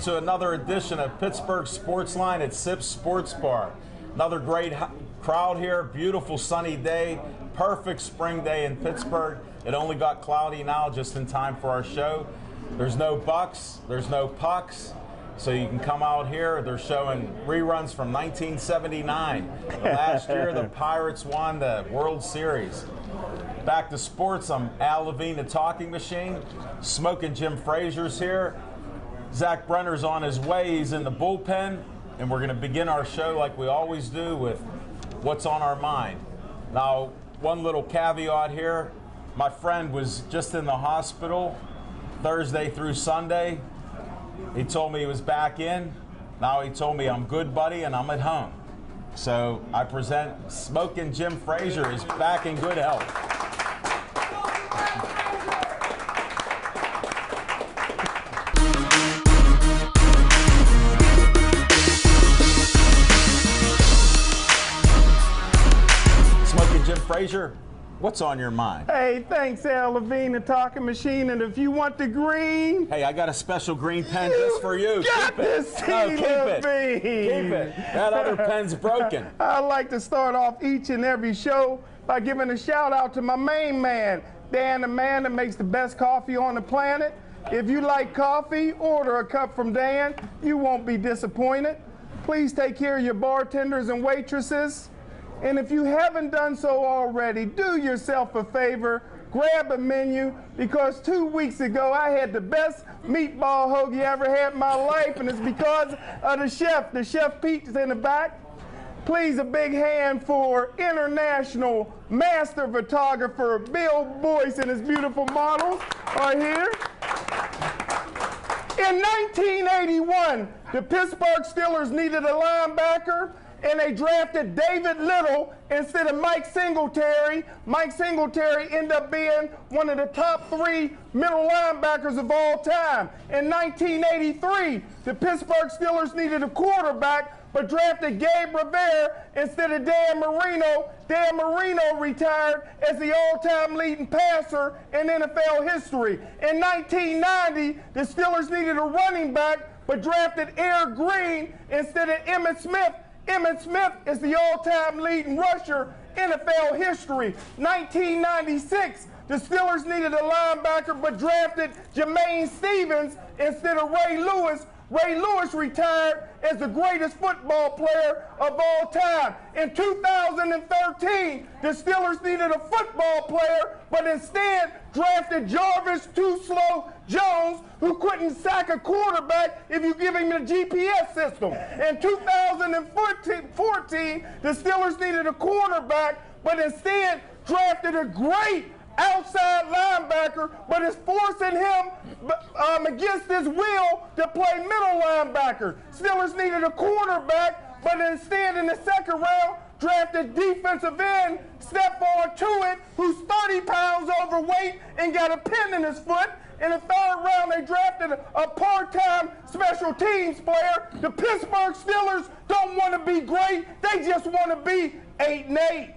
to another edition of Pittsburgh Sportsline at Sips Sports Bar. Another great crowd here, beautiful sunny day, perfect spring day in Pittsburgh. It only got cloudy now just in time for our show. There's no Bucks, there's no pucks, so you can come out here. They're showing reruns from 1979. Last year, the Pirates won the World Series. Back to sports, I'm Al Levine, the Talking Machine. Smoking Jim Frazier's here. Zach Brenner's on his way. He's in the bullpen. And we're going to begin our show like we always do with what's on our mind. Now, one little caveat here. My friend was just in the hospital Thursday through Sunday. He told me he was back in. Now he told me I'm good, buddy, and I'm at home. So I present Smoking Jim Frazier is back in good health. Frazier, what's on your mind? Hey, thanks, Al Levine, the Talking Machine. And if you want the green, hey, I got a special green pen just for you. Keep it. Keep it. That other pen's broken. I like to start off each and every show by giving a shout out to my main man, Dan, the man that makes the best coffee on the planet. If you like coffee, order a cup from Dan. You won't be disappointed. Please take care of your bartenders and waitresses. And if you haven't done so already, do yourself a favor, grab a menu, because 2 weeks ago I had the best meatball hoagie I ever had in my life, and it's because of the chef Pete is in the back. Please, a big hand for international master photographer Bill Boyce and his beautiful models are here. In 1981, the Pittsburgh Steelers needed a linebacker, and they drafted David Little instead of Mike Singletary. Mike Singletary ended up being one of the top 3 middle linebackers of all time. In 1983, the Pittsburgh Steelers needed a quarterback, but drafted Gabe Revere instead of Dan Marino. Dan Marino retired as the all-time leading passer in NFL history. In 1990, the Steelers needed a running back, but drafted Eric Green instead of Emmitt Smith. Emmitt Smith is the all-time leading rusher in NFL history. 1996, the Steelers needed a linebacker but drafted Jermaine Stevens instead of Ray Lewis. Ray Lewis retired as the greatest football player of all time. In 2013, the Steelers needed a football player, but instead drafted Jarvis Too Slow Jones, who couldn't sack a quarterback if you give him a GPS system. In 2014, the Steelers needed a quarterback, but instead drafted a great outside linebacker, but is forcing him against his will to play middle linebacker. Steelers needed a quarterback, but instead in the second round drafted defensive end Stephon Tuitt, who's 30 pounds overweight and got a pin in his foot. In the third round, they drafted a part-time special teams player. The Pittsburgh Steelers don't want to be great. They just want to be 8-8.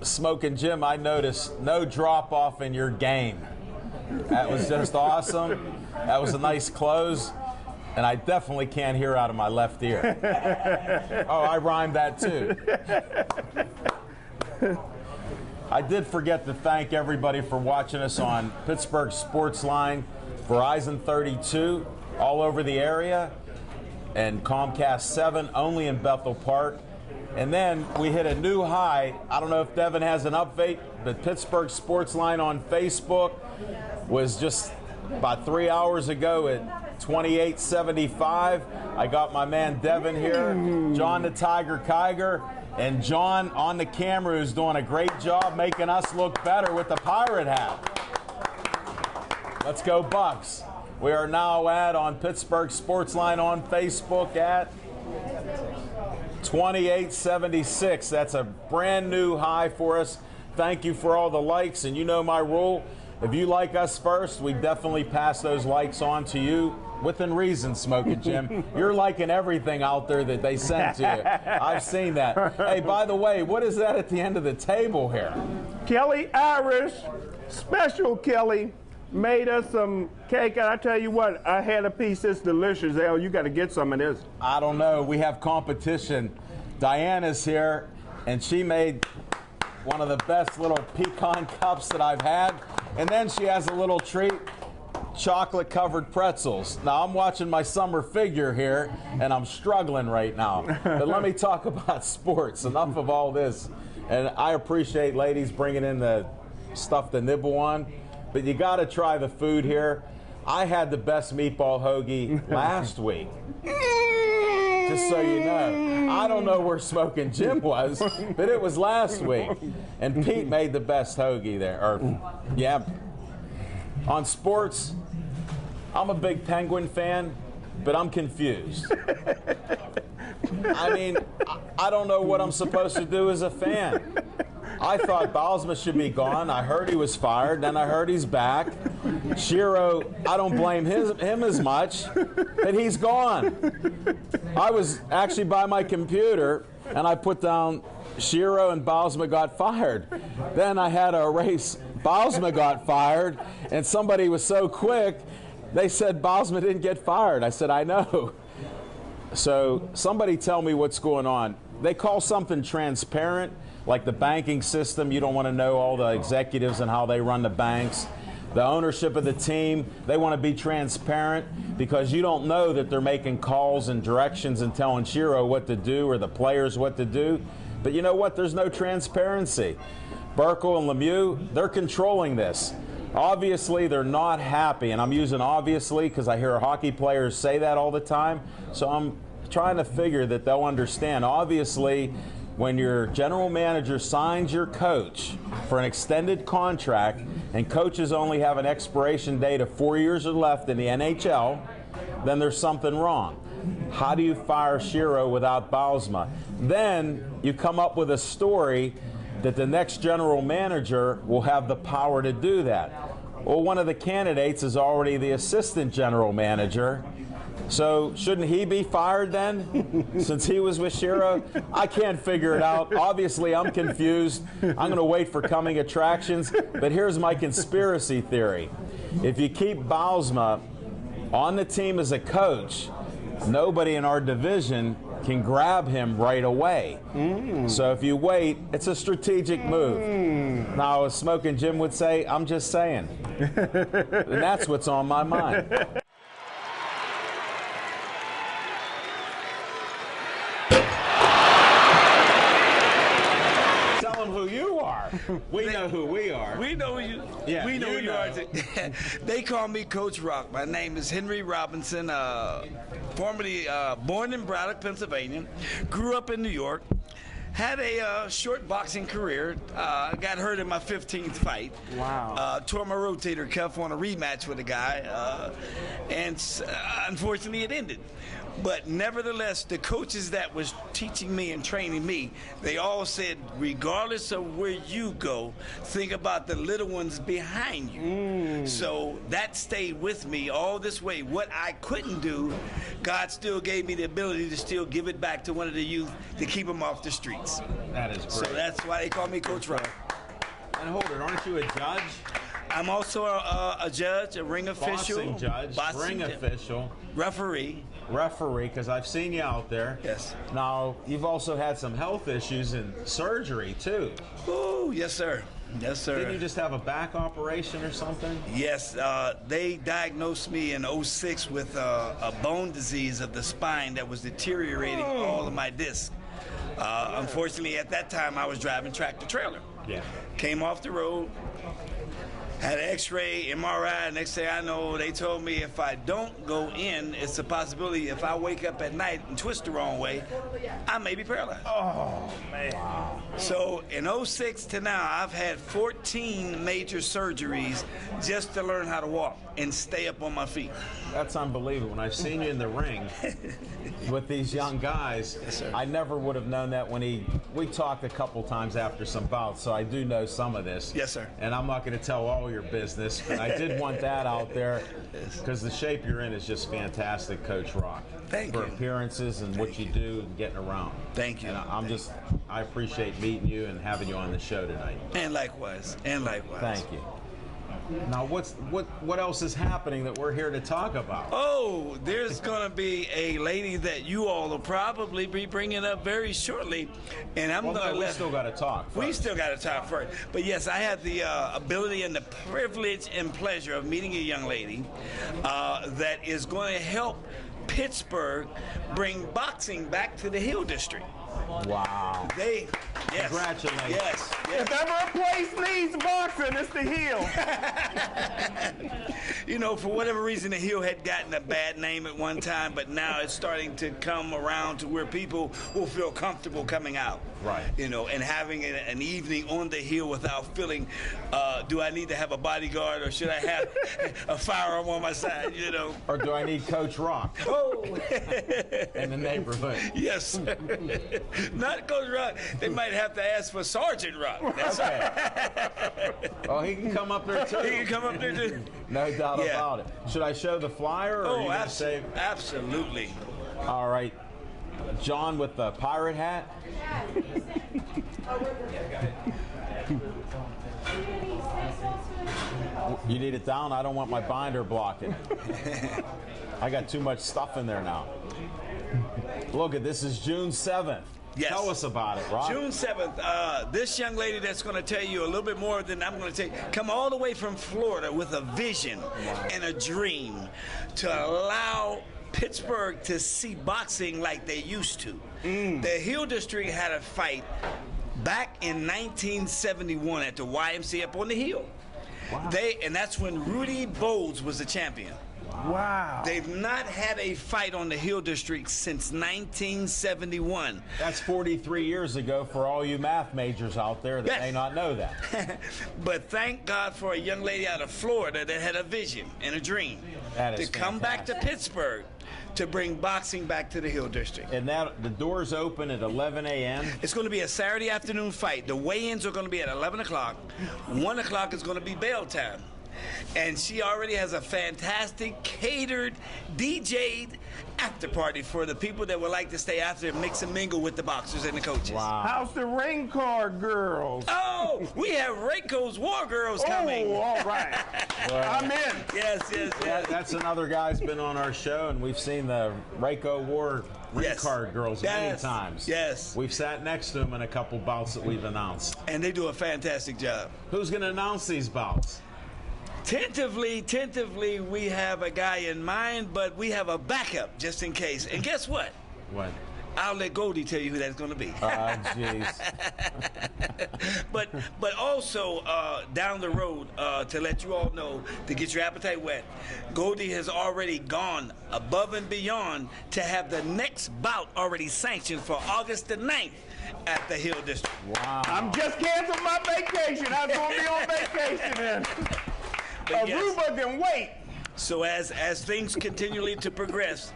Smoking Jim, I noticed no drop-off in your game. That was just awesome. That was a nice close. And I definitely can't hear out of my left ear. Oh, I rhymed that too. I did forget to thank everybody for watching us on Pittsburgh Sportsline, Verizon 32, all over the area, and Comcast 7, only in Bethel Park. And then we hit a new high. I don't know if Devin has an update, but Pittsburgh Sportsline on Facebook was just about 3 hours ago at 2875. I got my man Devin here, John the Tiger Kiger, and John on the camera who's doing a great job making us look better with the pirate hat. Let's go Bucks. We are now on Pittsburgh Sportsline on Facebook at 2876. That's a brand new high for us. Thank you for all the likes, and you know my rule. If you like us first, we definitely pass those likes on to you. Within reason, Smoking Jim. You're liking everything out there that they send to you. I've seen that. Hey, by the way, what is that at the end of the table here? Kelly Irish, special Kelly, made us some cake. And I tell you what, I had a piece that's delicious. Al, you got to get some of this. I don't know. We have competition. Diana's here, and she made one of the best little pecan cups that I've had. And then she has a little treat, chocolate-covered pretzels. Now, I'm watching my summer figure here, and I'm struggling right now. But let me talk about sports. Enough of all this. And I appreciate ladies bringing in the stuff to nibble on. But you got to try the food here. I had the best meatball hoagie last week. Just so you know. I don't know where Smoking Jim was, but it was last week. And Pete made the best hoagie there. Yeah. On sports, I'm a big Penguin fan, but I'm confused. I mean, I don't know what I'm supposed to do as a fan. I thought Bylsma should be gone. I heard he was fired. Then I heard he's back. Shiro, I don't blame him as much, but he's gone. I was actually by my computer, and I put down Shiro and Bylsma got fired. Then I had to erase Bylsma got fired, and somebody was so quick, they said Bylsma didn't get fired. I said, I know. So somebody tell me what's going on. They call something transparent, like the banking system. You don't want to know all the executives and how they run the banks. The ownership of the team, they want to be transparent because you don't know that they're making calls and directions and telling Shiro what to do or the players what to do. But you know what? There's no transparency. Burkle and Lemieux, they're controlling this. Obviously, they're not happy, and I'm using obviously because I hear hockey players say that all the time. So I'm trying to figure that they'll understand. Obviously, when your general manager signs your coach for an extended contract and coaches only have an expiration date of 4 years or left in the NHL, then there's something wrong. How do you fire Shiro without Bylsma? Then you come up with a story that the next general manager will have the power to do that. Well, one of the candidates is already the assistant general manager. So shouldn't he be fired then, since he was with Shiro? I can't figure it out. Obviously, I'm confused. I'm going to wait for coming attractions. But here's my conspiracy theory. If you keep Bylsma on the team as a coach, nobody in our division can grab him right away. So if you wait, it's a strategic move. Now, as Smoking Jim would say, I'm just saying. And that's what's on my mind. Who you are. We know who we are. We know who you. Yeah, we know who you know. are. They call me Coach Rock. My name is Henry Robinson. Formerly born in Braddock, Pennsylvania. Grew up in New York. Had a short boxing career. Got hurt in my 15th fight. Wow. Tore my rotator cuff on a rematch with a guy, and unfortunately it ended. But nevertheless, the coaches that was teaching me and training me, they all said, regardless of where you go, think about the little ones behind you. So that stayed with me all this way. What I couldn't do, God still gave me the ability to still give it back to one of the youth to keep them off the streets. That is great. So that's why they call me Coach Rock. And hold it, aren't you a judge? I'm also a judge, a ring official. Boxing judge, ring official. Referee, because I've seen you out there. Yes. Now, you've also had some health issues and surgery, too. Oh, yes, sir. Yes, sir. Didn't you just have a back operation or something? Yes, they diagnosed me in '06 with a bone disease of the spine that was deteriorating all of my discs. Unfortunately, at that time, I was driving tractor trailer. Yeah. Came off the road, had an x-ray, MRI. Next thing I know, they told me if I don't go in, it's a possibility if I wake up at night and twist the wrong way, I may be paralyzed. Oh, man. Wow. So in '06 to now, I've had 14 major surgeries just to learn how to walk and stay up on my feet. That's unbelievable. When I've seen you in the ring with these young guys, Yes, sir. I never would have known that we talked a couple times after some bouts, so I do know some of this. Yes, sir. And I'm not going to tell all all your business, but I did want that out there because the shape you're in is just fantastic, Coach Rock. Thank for you. appearances and what you do and getting around. Thank you. And I appreciate meeting you and having you on the show tonight. And likewise. Thank you. Now, what else is happening that we're here to talk about? Oh, there's going to be a lady that you all will probably be bringing up very shortly, and I'm going to we still got to talk first. We still got to talk first. But yes, I had the ability and the privilege and pleasure of meeting a young lady that is going to help Pittsburgh bring boxing back to the Hill District. Wow. Yes. Congratulations. Yes. If ever a place needs boxing, it's the Hill. You know, for whatever reason, the Hill had gotten a bad name at one time, but now it's starting to come around to where people will feel comfortable coming out. Right. You know, and having an evening on the Hill without feeling, do I need to have a bodyguard or should I have a firearm on my side, you know? Or do I need Coach Rock Oh. in the neighborhood? Yes. Not Coach Rock. They might have to ask for Sergeant Rock. That's Okay. Oh, he can come up there too. He can come up there too. No doubt Yeah. about it. Should I show the flyer or are you going to say? Absolutely. All right. John with the pirate hat. You need it down? I don't want my binder blocking. I got too much stuff in there now. Look at this is June 7th. Yes. Tell us about it, Rob. June 7th, this young lady that's going to tell you a little bit more than I'm going to tell you, come all the way from Florida with a vision and a dream to allow Pittsburgh to see boxing like they used to. The Hill District had a fight back in 1971 at the YMCA up on the Hill. Wow. And that's when Rudy Bowles was the champion. Wow. They've not had a fight on the Hill District since 1971. That's 43 years ago for all you math majors out there that Yes. may not know that. But thank God for a young lady out of Florida that had a vision and a dream That to is come back to fantastic. Pittsburgh to bring boxing back to the Hill District. And that the doors open at 11 a.m. It's going to be a Saturday afternoon fight. The weigh-ins are going to be at 11 o'clock. 1 o'clock is going to be bail time. And she already has a fantastic catered, DJ'd after party for the people that would like to stay after and mix and mingle with the boxers and the coaches. Wow. How's the ring card girls? Oh, we have Rayco's War Girls coming. Oh, all right. I'm in. Yes. That's another guy's been on our show, and we've seen the Rayco War ring Yes. card girls many Yes. times. Yes. We've sat next to them in a couple bouts that we've announced. And they do a fantastic job. Who's going to announce these bouts? Tentatively, we have a guy in mind, but we have a backup just in case. And guess what? What? I'll let Goldie tell you who that's going to be. Jeez. But also down the road, to let you all know, to get your appetite wet, Goldie has already gone above and beyond to have the next bout already sanctioned for August the 9th at the Hill District. Wow. I'm just canceling my vacation. I was going to be on vacation then. But yes. Aruba can wait. So as things continually to progress,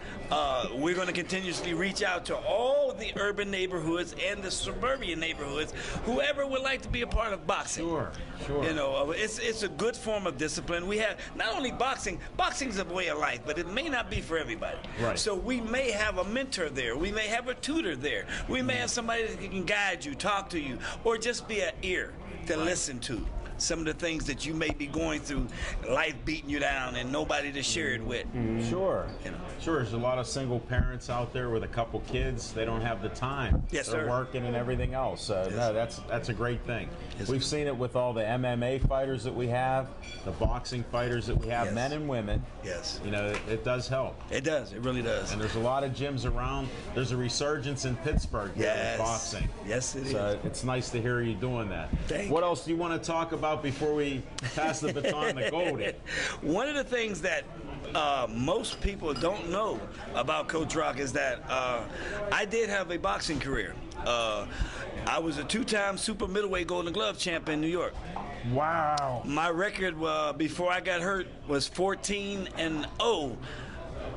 we're going to continuously reach out to all the urban neighborhoods and the suburban neighborhoods, whoever would like to be a part of boxing. Sure. You know, it's a good form of discipline. We have not only boxing, boxing's a way of life, but it may not be for everybody. Right. So we may have a mentor there. We may have a tutor there. We may have somebody that can guide you, talk to you, or just be an ear to listen to some of the things that you may be going through, life beating you down and nobody to share it with. Sure. You know. Sure, there's a lot of single parents out there with a couple kids. They don't have the time. Yes, They're sir. working and everything else. So, no, that's a great thing. Yes, We've sir. seen it with all the MMA fighters that we have, the boxing fighters that we have, Yes. men and women. Yes. You know, it does help. It does. It really does. And there's a lot of gyms around. There's a resurgence in Pittsburgh here Yes. with boxing. Yes, it So is. it's nice to hear you doing that. Thank What you. else do you want to talk about before we pass the baton to Goldie? One of the things that most people don't know about Coach Rock is that I did have a boxing career. I was a two-time super middleweight Golden Glove champ in New York. Wow. My record before I got hurt was 14-0,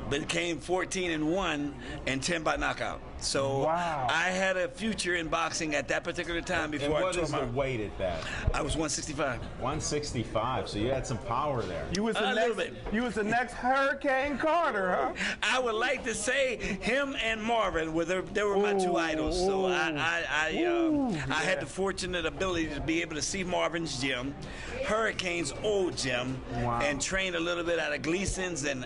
but it came 14-1 and 10 by knockout. So Wow. I had a future in boxing at that particular time And before I what tore is the my. weight at that? I was 165. 165. So you had some power there. You was the A little next. bit. You was the next Hurricane Carter, huh? I would like to say him and Marvin they were my two idols. So I had the fortunate ability to be able to see Marvin's gym, Hurricane's old gym, and train a little bit out of Gleason's and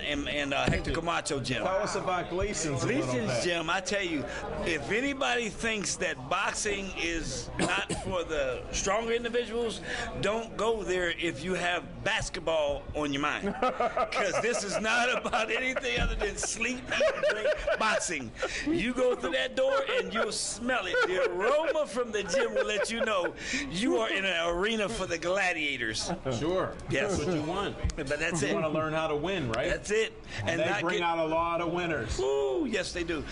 Hector Camacho gym. Tell us about Gleason's a little Gleason's bit. gym, I tell you, if anybody thinks that boxing is not for the stronger individuals, don't go there if you have basketball on your mind. Because this is not about anything other than sleep, eat, drink, boxing. You go through that door and you'll smell it. The aroma from the gym will let you know you are in an arena for the gladiators. Sure. Yes. That's what you want. But that's You it. want to learn how to win, right? That's it. And they not bring get- out a lot of winners. Ooh, yes, they do.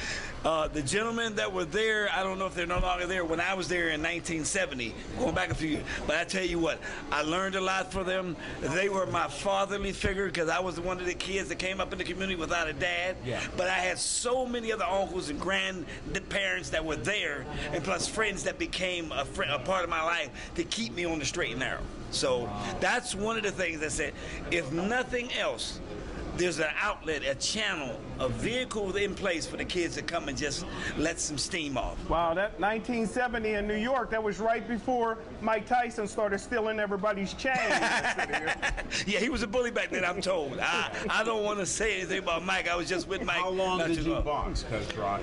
The gentlemen that were there, I don't know if they're no longer there. When I was there in 1970, going back a few years, but I tell you what, I learned a lot from them. They were my fatherly figure because I was one of the kids that came up in the community without a dad. Yeah. But I had so many other uncles and grandparents that were there, and plus friends that became a part of my life to keep me on the straight and narrow. So that's one of the things I said. If nothing else, there's an outlet, a channel, a vehicle in place for the kids to come and just let some steam off. Wow, that 1970 in New York, that was right before Mike Tyson started stealing everybody's chains. Yeah, he was a bully back then, I'm told. I don't want to say anything about Mike. I was just with Mike. How long not did too you long. box, Coach Rock?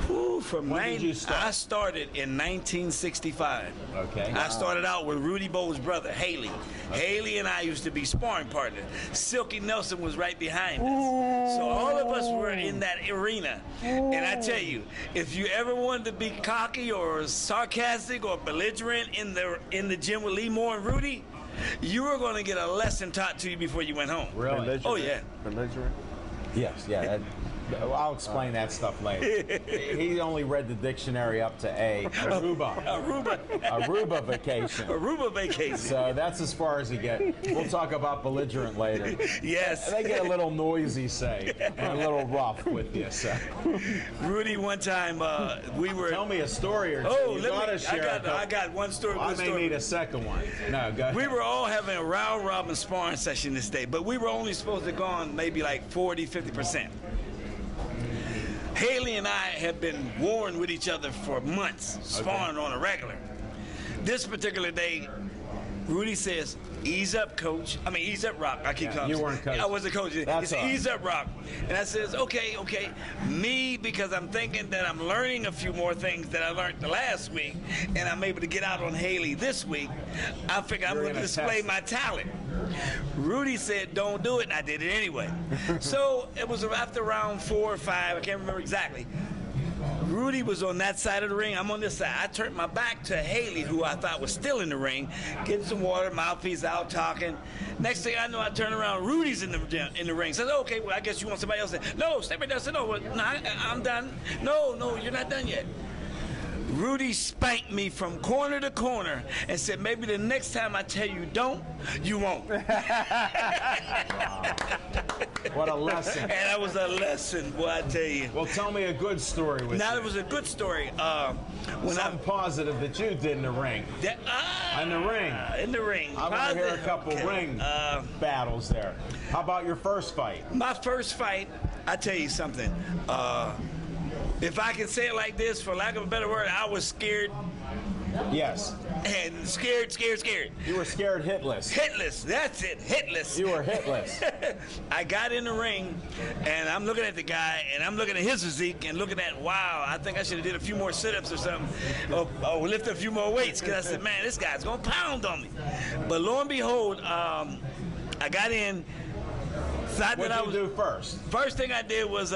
Ooh, from When did you start? I started in 1965. Okay. I started out with Rudy Bowe's brother, Haley. Haley and I used to be sparring partners. Silky Nelson was right behind us. So all of us were in that arena. And I tell you, if you ever wanted to be cocky or sarcastic or belligerent in the gym with Lee Moore and Rudy, you were going to get a lesson taught to you before you went home. Really? Oh, yeah. Belligerent. Yes, yeah. I'll explain that stuff later. He only read the dictionary up to A. Aruba. Aruba vacation. Aruba vacation. So that's as far as he gets. We'll talk about belligerent later. Yes. They get a little noisy, say, and a little rough with you. So. Rudy, one time we were. Tell me a story or two. Oh, You gotta share I got one story. I Good may story. need a second one. No, go ahead. We were all having a round robin sparring session this day, but we were only supposed to go on maybe like 40, 50%. Haley and I have been warring with each other for months, sparring on a regular. This particular day, Rudy says, "Ease up, coach." I mean, ease up, Rock. I keep calling you weren't coach. I wasn't coach. That's He said, all. ease up, Rock. And I says, okay. Me, because I'm thinking that I'm learning a few more things that I learned the last week, and I'm able to get out on Haley this week, I figure I'm You're going to gonna display test my talent. Rudy said, don't do it, and I did it anyway. So it was after round 4 or 5, I can't remember exactly. Rudy was on that side of the ring. I'm on this side. I turned my back to Haley, who I thought was still in the ring, getting some water, mouthpiece out, talking. Next thing I know, I turn around. Rudy's in the ring. Says, "Okay, well, I guess you want somebody else." No, step right there. I said, "No, I'm done." No, you're not done yet. Rudy spanked me from corner to corner and said, "Maybe the next time I tell you don't, you won't." What a lesson. And that was a lesson, boy, I tell you. Well, tell me a good story with Now, you. it was a good story. When Something positive that you did in the ring. In the ring. In the ring. I want to hear a Positive. couple Okay. ring battles there. How about your first fight? My first fight, I tell you something. If I can say it like this, for lack of a better word, I was scared Yes. and scared. You were scared hitless. Hitless, that's it, hitless. You were hitless. I got in the ring, and I'm looking at the guy, and I'm looking at his physique, and looking at, wow, I think I should have did a few more sit-ups or something, or lift a few more weights, because I said, man, this guy's going to pound on me. But lo and behold, I got in, thought What that I did was... you do first? First thing I did was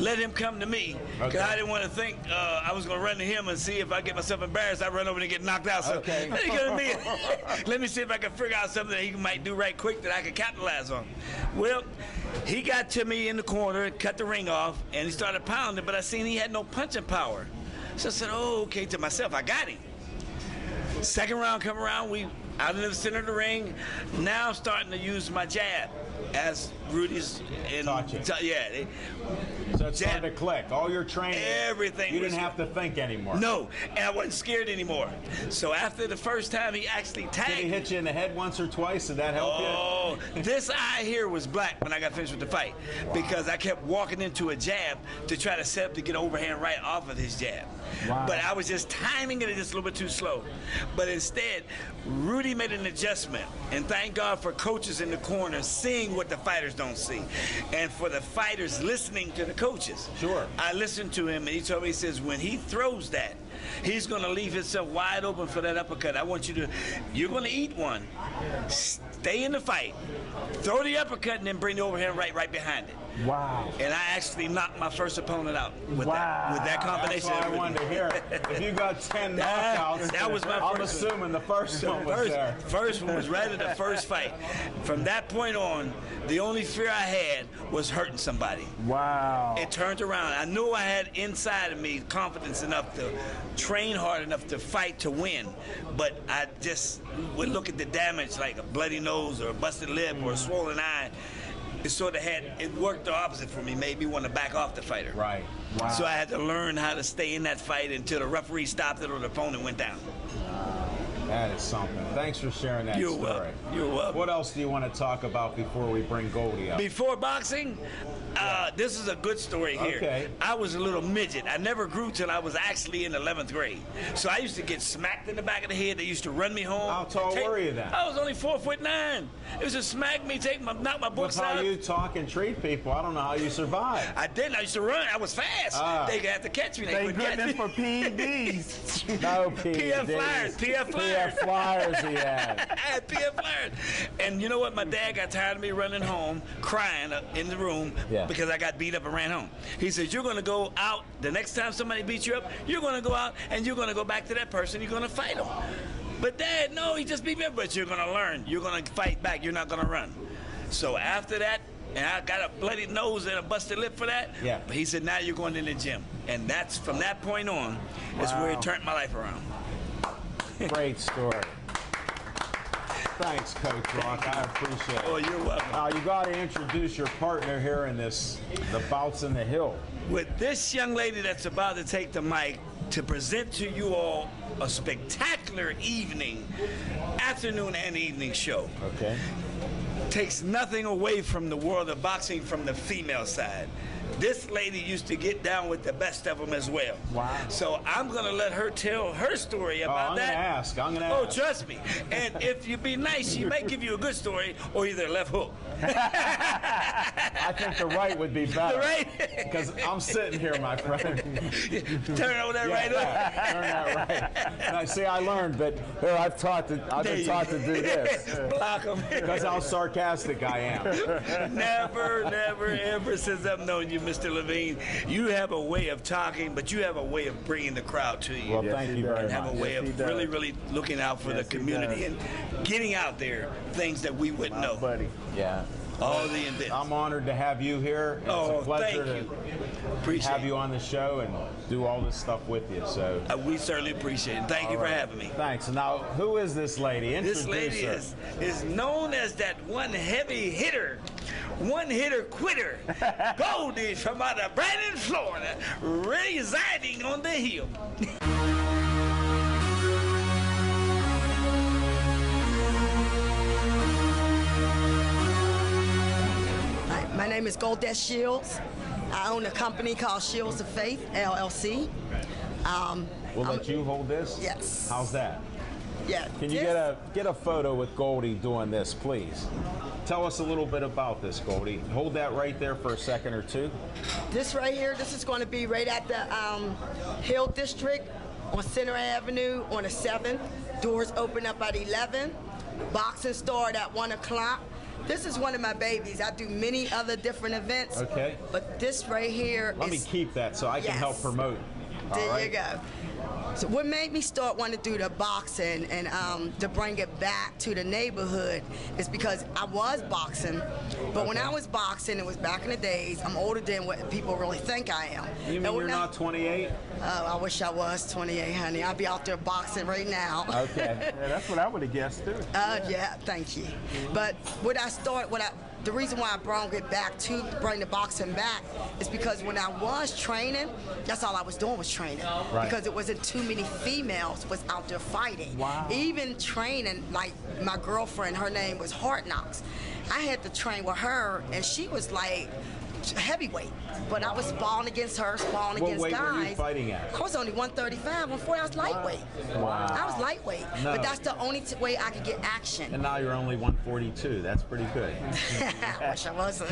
let him come to me, because Okay. I didn't want to think I was going to run to him and see if I get myself embarrassed, I run over and get knocked out. So Okay. let me go to me. Let me see if I can figure out something that he might do right quick that I can capitalize on. Well, he got to me in the corner, cut the ring off, and he started pounding, but I seen he had no punching power. So I said, oh, okay, to myself, I got him. Second round come around, we out in the center of the ring. Now I'm starting to use my jab as Rudy's Taught you. yeah. So So it started to click. All your training, everything. You didn't have to think anymore. No, and I wasn't scared anymore. So after the first time he actually tagged Did he hit you in the head once or twice? Did that help you? Oh, this eye here was black when I got finished with the fight because I kept walking into a jab to try to set up to get overhand right off of his jab. Wow. But I was just timing it just a little bit too slow. But instead, Rudy made an adjustment. And thank God for coaches in the corner seeing what the fighters don't see. And for the fighters listening to the coaches. Sure. I listened to him and he told me, he says, when he throws that, he's going to leave himself wide open for that uppercut. I want you to, you're going to eat one. Stay in the fight. Throw the uppercut and then bring the overhand right behind it. Wow. And I actually knocked my first opponent out with that combination. That's what I wanted to hear. If you got 10 knockouts, that was my I'm first assuming the first one was there. First one was right at the first fight. From that point on, the only fear I had was hurting somebody. Wow. It turned around. I knew I had inside of me confidence enough to train hard enough to fight to win, but I just would look at the damage like a bloody nose or a busted lip or a swollen eye. It sort of it worked the opposite for me, made me want to back off the fighter. Right. Wow. So I had to learn how to stay in that fight until the referee stopped it or the opponent went down. That is something. Thanks for sharing that story. Welcome. You're welcome. What else do you want to talk about before we bring Goldie up? Before boxing, this is a good story here. Okay. I was a little midget. I never grew till I was actually in 11th grade. So I used to get smacked in the back of the head. They used to run me home. How tall were you then? I was only 4'9". It was to smack me, knock my books With how out. you talk and treat people, I don't know how you survived. I didn't. I used to run. I was fast. They had to catch me. They Thank couldn't catch goodness me. for PEDs. No PF Flyers. PF Flyers. PF Flyers he had. I had PF Flyers. And you know what? My dad got tired of me running home, crying in the room because I got beat up and ran home. He says, you're going to go out, the next time somebody beats you up, you're going to go out and you're going to go back to that person. You're going to fight them. But Dad, no, he just beat me up. But you're going to learn. You're going to fight back. You're not going to run. So after that, and I got a bloody nose and a busted lip for that. Yeah. But he said, now you're going in the gym. And that's from that point on, is where it turned my life around. Great story. Thanks, Coach Rock. I appreciate it. Oh, you're welcome. You got to introduce your partner here in this, the Bouts in the Hill. With this young lady that's about to take the mic to present to you all a spectacular afternoon and evening show. Okay. Takes nothing away from the world of boxing from the female side. This lady used to get down with the best of them as well. Wow. So I'm going to let her tell her story about that. I'm going to ask. Oh, trust me. And if you be nice, she might give you a good story or either left hook. I think the right would be better. The right? Because I'm sitting here, my friend. Turn over that right hook. Turn that right. And I see, I learned, but here I've been taught to do this. Block them. Because how sarcastic I am. Never, ever since I've known you, Mr. Levine, you have a way of talking, but you have a way of bringing the crowd to you. Well, thank you very And have much. a way of really looking out for the community and getting out there things that we wouldn't know. Buddy. Yeah. All the events. I'm honored to have you here. It's a pleasure thank you. to Appreciate have you on the show and do all this stuff with you. So we certainly appreciate it. Thank you for having me. thanks. Now, who is this lady? This lady her. is known as that one heavy hitter, one hitter quitter, Goldie from out of Brandon, Florida, residing on the hill. My name is Goldie Shields. I own a company called Shields of Faith, LLC. We'll let you hold this? Yes. How's that? Yeah. Can you get a photo with Goldie doing this, please? Tell us a little bit about this, Goldie. Hold that right there for a second or two. This right here, this is going to be right at the Hill District on Center Avenue on the 7th. Doors open up at 11. Boxing start at 1 o'clock. This is one of my babies. I do many other different events. Okay. But this right here Let me keep that so I can help promote. There you go. So what made me start wanting to do the boxing and to bring it back to the neighborhood is because I was boxing, but when I was boxing, it was back in the days. I'm older than what people really think I am. You mean you're not 28? I wish I was 28, honey. I'd be out there boxing right now. Okay. Yeah, that's what I would have guessed too. Yeah, thank you. But what the reason why I brought it back to bring the boxing back is because when I was training, that's all I was doing was training. Right. Because it wasn't too many females was out there fighting. Wow. Even training, like my girlfriend, her name was Hard Knocks. I had to train with her, and she was like heavyweight, but I was sparring against her, sparring What against weight guys. were you fighting at? I was only 135, 140. I was lightweight. Wow. I was lightweight, No. but that's the only way I could get action. And now you're only 142. That's pretty good. I wish I wasn't.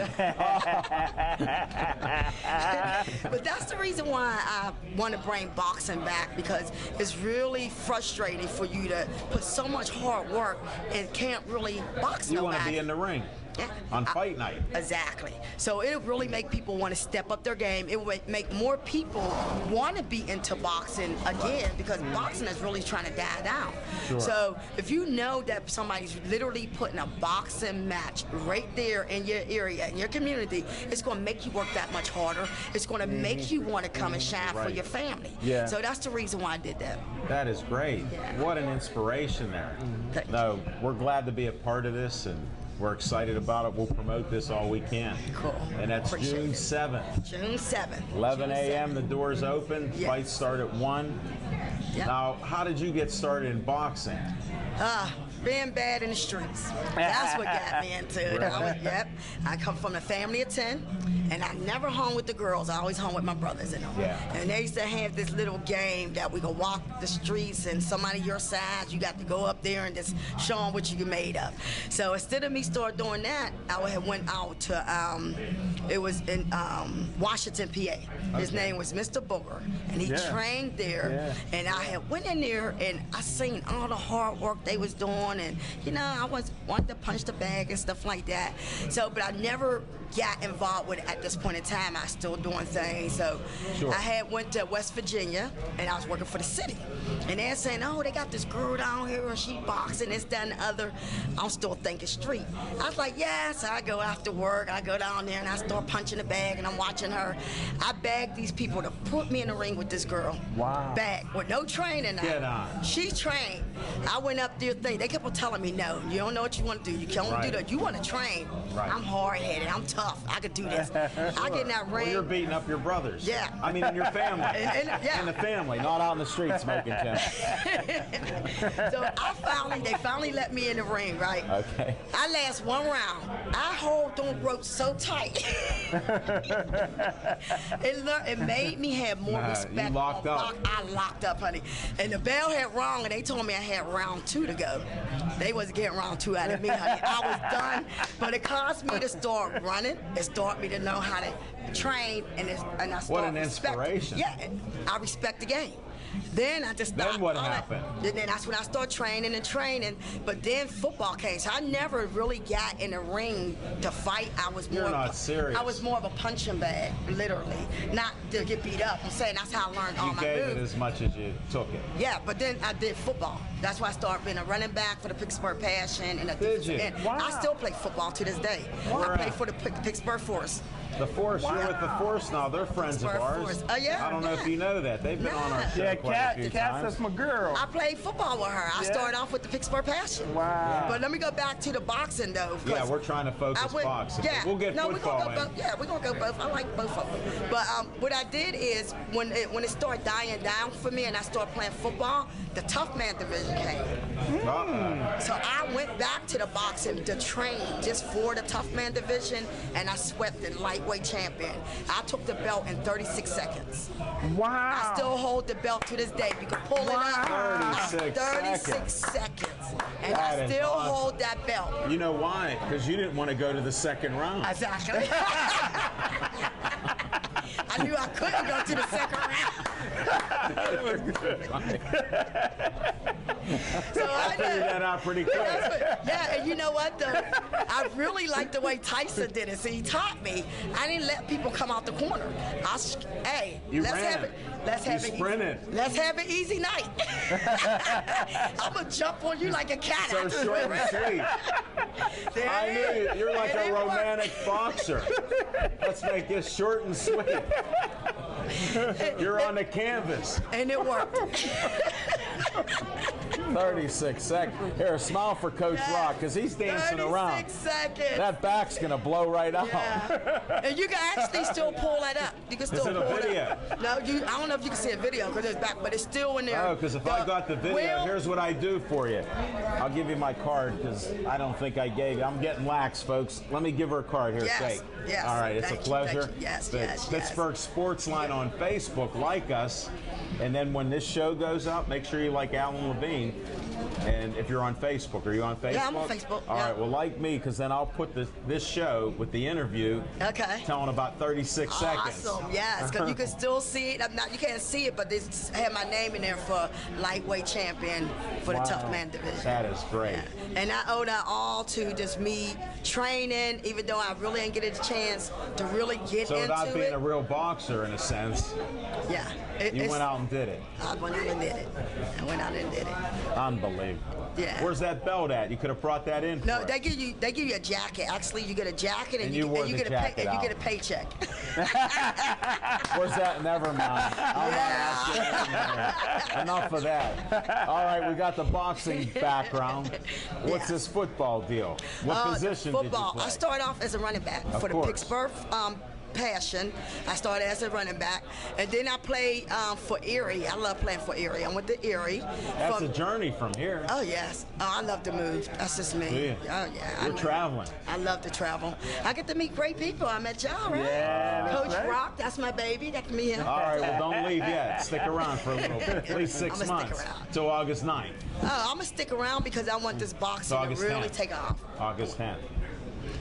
But that's the reason why I want to bring boxing back, because it's really frustrating for you to put so much hard work and can't really box You nobody. want to be in the ring Yeah. on fight night. Exactly. So it'll really make people want to step up their game. It will make more people want to be into boxing again, because boxing is really trying to die down. Sure. So if you know that somebody's literally putting a boxing match right there in your area, in your community, it's going to make you work that much harder. It's going to make you want to come and shine for Right. your family. Yeah. So that's the reason why I did that. That is great. Yeah. What an inspiration there. Thank No, we're glad to be a part of this, and we're excited about it. We'll promote this all we can. Cool. And that's Appreciate June it. 7th. June 7th. 11 June a.m. 7th. The doors open. Yes. Fights start at 1. Yep. Now, how did you get started in boxing? Being bad in the streets. That's what got me into it. I come from a family of 10, and I never hung with the girls. I always hung with my brothers and them. Yeah. And they used to have this little game that we could walk the streets, and somebody your size, you got to go up there and just show them what you made of. So instead of me start doing that, I had went out to, it was in Washington, PA. His name was Mr. Booger, and he Yeah. trained there. Yeah. And I had went in there, and I seen all the hard work they was doing, and I wanted to punch the bag and stuff like that. So, but I never got involved with it at this point in time. I was still doing things. So Sure. I had went to West Virginia, and I was working for the city. And they're saying, oh, they got this girl down here, and she boxing, this, that, and the other. I'm still thinking street. I was like, yeah. So I go after work, I go down there, and I start punching the bag, and I'm watching her. I begged these people to put me in the ring with this girl. Wow. Bag, with no training. Get on. She trained. I went up there, they kept on telling me, no, you don't know what you want to do. You can't Right. do that. You want to train. Right. I'm hard-headed. I'm tough. I could do this. I get in that Well, ring. you're beating up your brothers. Yeah. I mean, in your family. Yeah. In the family, not out in the street smoking, Tim. So they finally let me in the ring, right? Okay. I last one round. I hold them ropes so tight. It made me have more Nah, you respect. locked on up. I locked up, honey. And the bell had rung, and they told me I had round 2 to go. They wasn't getting round 2 out of me, honey. I was done. But it caused me to start running. It started me to know how to train, and I started What an inspiration. Yeah, I respect the game. Then I just stopped. Then what all that. happened? Then that's when I started training and training. But then football came, so I never really got in the ring to fight. I was more. You're not serious. I was more of a punching bag, literally, not to get beat up. I'm saying that's how I learned all You my gave it moves. as much as you took it. Yeah, but then I did football. That's why I started being a running back for the Pittsburgh Passion. And Did you? And Wow. I still play football to this day. Where I play at? for the Pittsburgh Force. The Force, you're with the Force now. They're friends of Pittsburgh ours. Force. Oh, yeah? I don't know if you know that. They've been on our show Yeah, quite a few Cat, times. that's my girl. I played football with her. I Yeah. started off with the Pittsburgh Passion. Wow. But let me go back to the boxing though. 'cause Yeah, we're trying to focus boxing. Yeah, We'll get no, football we're gonna go in. both. Yeah, we're gonna go both. I like both of them. But what I did is when it started dying down for me and I started playing football, the tough man division came. Uh-uh. So I went back to the boxing to train just for the tough man division, and I swept the lightweight champion. I took the belt in 36 seconds. Wow. I still hold the belt to this day. You can pull it up. 36 36 seconds. And That I is still awesome. hold that belt. You know why? Because you didn't want to go to the second round. Exactly. I knew I couldn't go to the second round. So I Figured that out pretty quick. Yeah, and you know what though? I really like the way Tyson did it. So he taught me. I didn't let people come out the corner. Hey, You let's ran. have it. Let's You have it. sprinted. Let's have an easy night. I'm gonna jump on you like a cat. So short and sweet. There I it knew is. you. You're like And a it worked. romantic boxer. Let's make this short and sweet. You're on the canvas. And it worked. 36 seconds. Here, smile for Coach Rock, because he's dancing around. 36 seconds. That back's going to blow right out. Yeah. And you can actually still pull that up. You can still Is it a pull video? it up. No, I don't know if you can see a video because it's back, but it's still in there. Oh, because if I got the video, Well, here's what I do for you. I'll give you my card because I don't think I gave you. I'm getting lax, folks. Let me give her a card here. Yes, Take. yes. All right, it's Thank a you, pleasure. thank you. Yes, The yes, Pittsburgh Sports Line on Facebook, like us. And then when this show goes up, make sure you like Alan Levine. And if you're on Facebook, are you on Facebook? Yeah, I'm on Facebook. All yeah. right, well, like me, because then I'll put this show with the interview. Okay. Telling about 36 seconds. Awesome, yes, because you can still see it. You can't see it, but they have my name in there for lightweight champion for the tough man division. That is great. Yeah. And I owe that all to just me training, even though I really didn't get a chance to really get So into without being it. a real boxer, in a sense, Yeah. you went out and did it. I went out and did it. Unbelievable. Yeah. Where's that belt at? You could have brought that in. No, for they us. give you a jacket. Actually, you get a jacket And you wore the get jacket and you out. get a paycheck. Where's that? Never mind. I'm not asking anymore. Enough of that. All right, we got the boxing background. What's this football deal? What position Football. did you play? I started off as a running back Of for the course. Pittsburgh Passion. I started as a running back, and then I played for Erie. I love playing for Erie. I went to Erie. That's a journey from here. Oh yes. Oh, I love to move. That's just me. Do you? Oh yeah. You're traveling. I love to travel. I get to meet great people. I met y'all, right? Yeah, that's Coach right. Rock, that's my baby. Got to meet him. All right, well, don't leave yet. Stick around for a little bit. At least 6 I'ma stick months. around. Till August 9th. Oh, I'm gonna stick around because I want this boxing to August really 10th. take off. August 10th.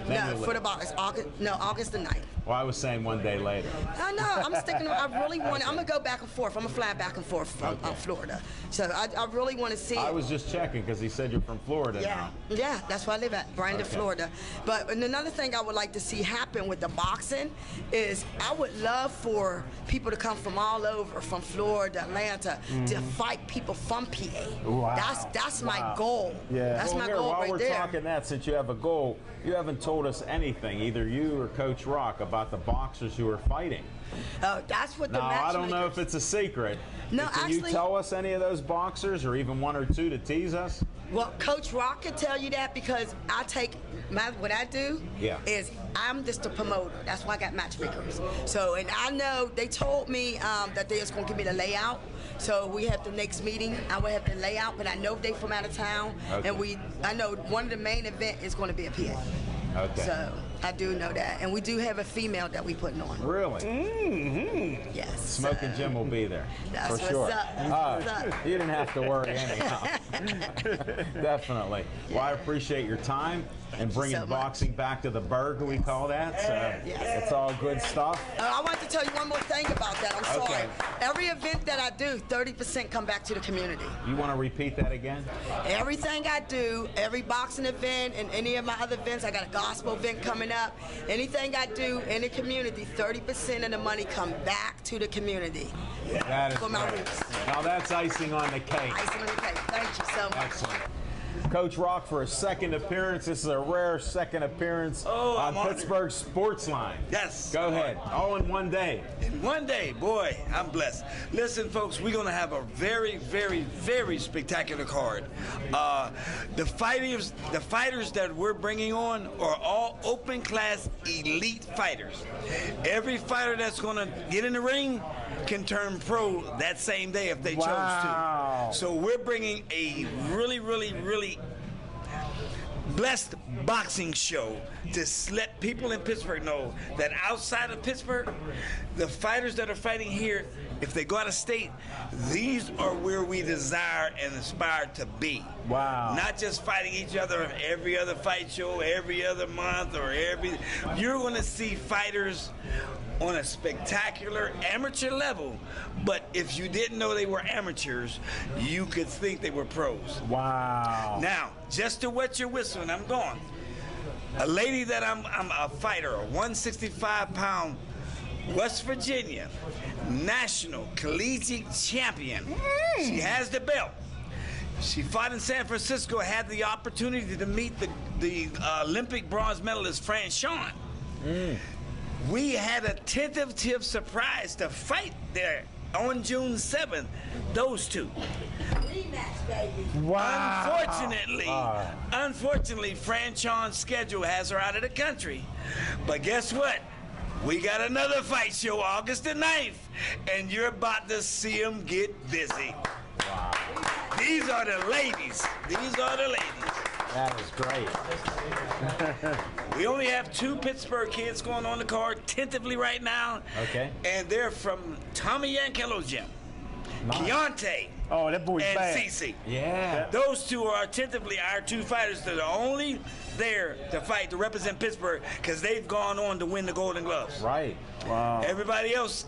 Then No, you for leave. the box. August the 9th. Well, I was saying one day later. I know. I'm sticking. I really want. I'm gonna go back and forth. I'm gonna fly back and forth from Florida. So I really want to see. I was just checking because he said you're from Florida now. Yeah, that's where I live at, Brandon, Florida. But another thing I would like to see happen with the boxing is I would love for people to come from all over, from Florida, Atlanta, to fight people from PA. Wow. That's my goal. Yeah. That's Well, my here, goal while right we're there. talking that, since you have a goal, you haven't told us anything, either you or Coach Rock, about the boxers who are fighting. That's what the Now, I don't know matchmakers- if it's a secret. No, Can you actually- tell us any of those boxers, or even one or two to tease us? Well, Coach Rock can tell you that because I take what I do is I'm just a promoter. That's why I got matchmakers. So, and I know they told me that they was gonna give me the layout. So we have the next meeting. I will have the layout, but I know they from out of town, Okay. and I know one of the main event is going to be a PA. Okay. So I do know that, and we do have a female that we putting on. Really? Yes. Smoking Jim will be there. That's for what's sure. up. That's what's up. You didn't have to worry anyhow. Definitely. Well, I appreciate your time and bringing so much. boxing back to the burg, we call that. So Yes. it's all good stuff. I want to tell you one more thing about that. I'm sorry. Okay. Every event that I do, 30% come back to the community. You want to repeat that again? Everything I do, every boxing event and any of my other events, I got a gospel event coming up. Anything I do in the community, 30% of the money come back to the community. That is For my great. roots. Now that's icing on the cake. Icing on the cake. Thank you so much. Excellent. Coach Rock for a second appearance. This is a rare second appearance I'm on honored. Pittsburgh Sports Line. Yes. Go ahead. All in one day. In one day, boy, I'm blessed. Listen, folks, we're going to have a very, very, very spectacular card. The fighters that we're bringing on are all open class elite fighters. Every fighter that's going to get in the ring can turn pro that same day if they Wow. chose to. So we're bringing a really, really, really blessed boxing show to let people in Pittsburgh know that outside of Pittsburgh, the fighters that are fighting here, if they go out of state, these are where we desire and aspire to be. Wow. Not just fighting each other every other fight show, every other month, or you're going to see fighters on a spectacular amateur level, but if you didn't know they were amateurs, you could think they were pros. Wow. Now, just to wet your whistle, and I'm gone. A lady that I'm a fighter, a 165-pound West Virginia national collegiate champion. She has the belt. She fought in San Francisco, had the opportunity to meet the Olympic bronze medalist Fran Shawn. We had a tentative surprise to fight there on June 7th, those two. Rematch, baby. Wow. Unfortunately, Fran Chon's schedule has her out of the country. But guess what? We got another fight show August the 9th, and you're about to see them get busy. Wow. These are the ladies. These are the ladies. That is great. We only have 2 Pittsburgh kids going on the card tentatively right now. Okay. And they're from Tommy Yankello's gym. Nice. Keontae Oh, that boy's and bad. Cece. Yeah. Those 2 are tentatively our 2 fighters that are only there to fight to represent Pittsburgh because they've gone on to win the Golden Gloves. Right. Wow. Everybody else,